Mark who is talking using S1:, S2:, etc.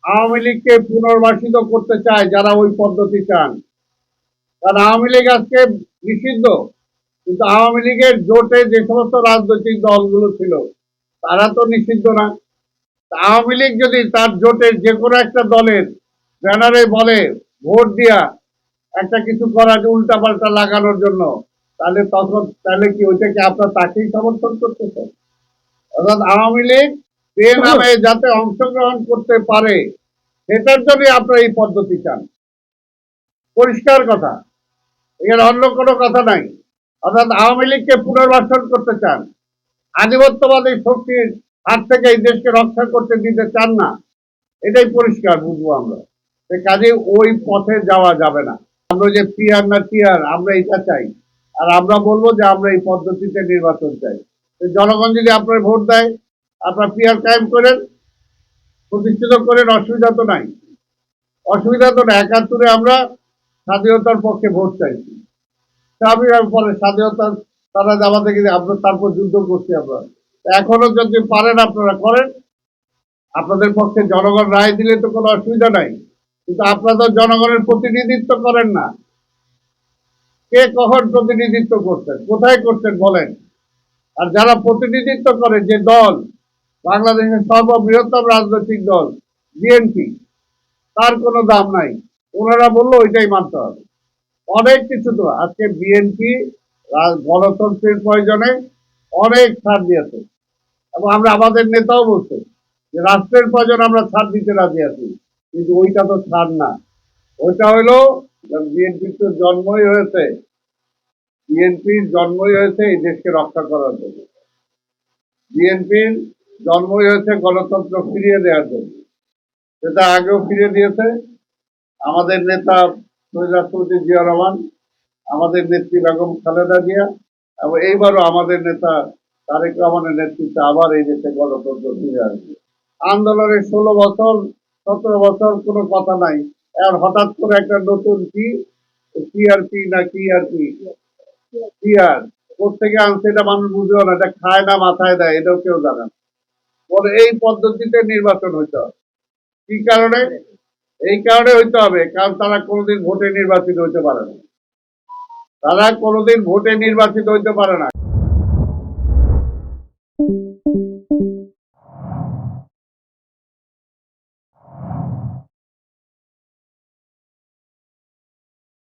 S1: আওয়ামী লীগকে পুনর্বাসিত করতে চায় যারা ওই পদ্ধতি চান। কারণ আওয়ামী লীগ আজকে নিষিদ্ধ, কিন্তু আওয়ামী লীগের জোটে যে সমস্ত রাজনৈতিক দলগুলো ছিল তারা তো নিষিদ্ধ না। আওয়ামী লীগ যদি তার জোটের যে কোনো একটা দলের ব্যানারে বলে ভোট দিয়া একটা কিছু করার উল্টা পাল্টা লাগানোর জন্য, তাহলে কি ওইটাকে আপনার তাকেই সমর্থন করতেছেন? অর্থাৎ আওয়ামী লীগ নামে যাতে অংশগ্রহণ করতে পারে সেটার জন্য আপনারা এই পদ্ধতি চান। পরিষ্কার কথা, এখানে অন্য কোনো কথা নাই। অর্থাৎ আওয়ামী লীগকে পুনর্বাসন করতে চান, আধিপত্যবাদী শক্তির হাত থেকে এই দেশকে রক্ষা করতে দিতে চান না, এটাই পরিষ্কার বুঝবো আমরা। সে কাজে ওই পথে যাওয়া যাবে না। আমরা যে পিয়ার না টিয়ার আমরা এটা চাই, আর আমরা বলবো যে আমরা এই পদ্ধতিতে নির্বাচন চাই। জনগণ যদি আপনার ভোট দেয়, আপনার পিয়ার কায়েম করেন, প্রতিষ্ঠিত করেন, অসুবিধা তো নাই। অসুবিধা তো না। ৭১ আমরা স্বাধীনতার পক্ষে ভোট চাইছি, স্বাভাবিক পরে স্বাধীনতা তারা আমাদের আমরা তারপর যুদ্ধ করছি আমরা। এখনো যদি পারেন আপনারা করেন, আপনাদের পক্ষে জনগণ রায় দিলে তো কোনো অসুবিধা নাই। কিন্তু আপনারা তো জনগণের প্রতিনিধিত্ব করেন না। কে কখন প্রতিনিধিত্ব করছেন, কোথায় করছেন বলেন? আর যারা প্রতিনিধিত্ব করে যে দল, বাংলাদেশের সর্ববৃহত্তম রাজনৈতিক দল বিএনপি, তার কোনো দাম নাই। ওনারা বললো ওইটাই মানতে হবে। অনেক কিছু তো আজকে বিএনপি গণতন্ত্রের প্রয়োজনে অনেক ছাড় দিয়েছে, এবং আমরা আমাদের নেতাও বলছে যে রাষ্ট্রের প্রয়োজন আমরা ছাড় দিতে রাজি আছি, কিন্তু ওইটা তো ছাড় না। ওইটা হলো বিএনপির তো জন্মই হয়েছে এই দেশকে রক্ষা করার জন্য। বিএনপির জন্মই হয়েছে গণতন্ত্র ফিরিয়ে দেওয়ার জন্য। সেটা আগেও ফিরিয়ে দিয়েছে আমাদের নেতা শহীদ রাষ্ট্রপতি জিয়া রহমান, আমাদের নেত্রী বেগম খালেদা জিয়া, এবং এইবারও আমাদের নেতা তারেক রহমানের নেতৃত্বে আবার এই দেশে গণতন্ত্র ফিরে আসবে। আন্দোলনের ১৬ বছর ১৭ বছর কোনো কথা নাই, আর হঠাৎ করে একটা নতুন সিআরপি না সিআর কোথেকে আনছে এটা মানুষ বুঝেও না, এটা খায় না মাথায় দেয় এটাও কেউ জানে না। বলে এই পদ্ধতিতে নির্বাচন হইতে হবে। কি কারণে? এই কারণে হইতে হবে কারণ তারা কোনোদিন ভোটে নির্বাচিত হইতে পারে না। তারা কোনোদিন ভোটে নির্বাচিত হইতে পারে না।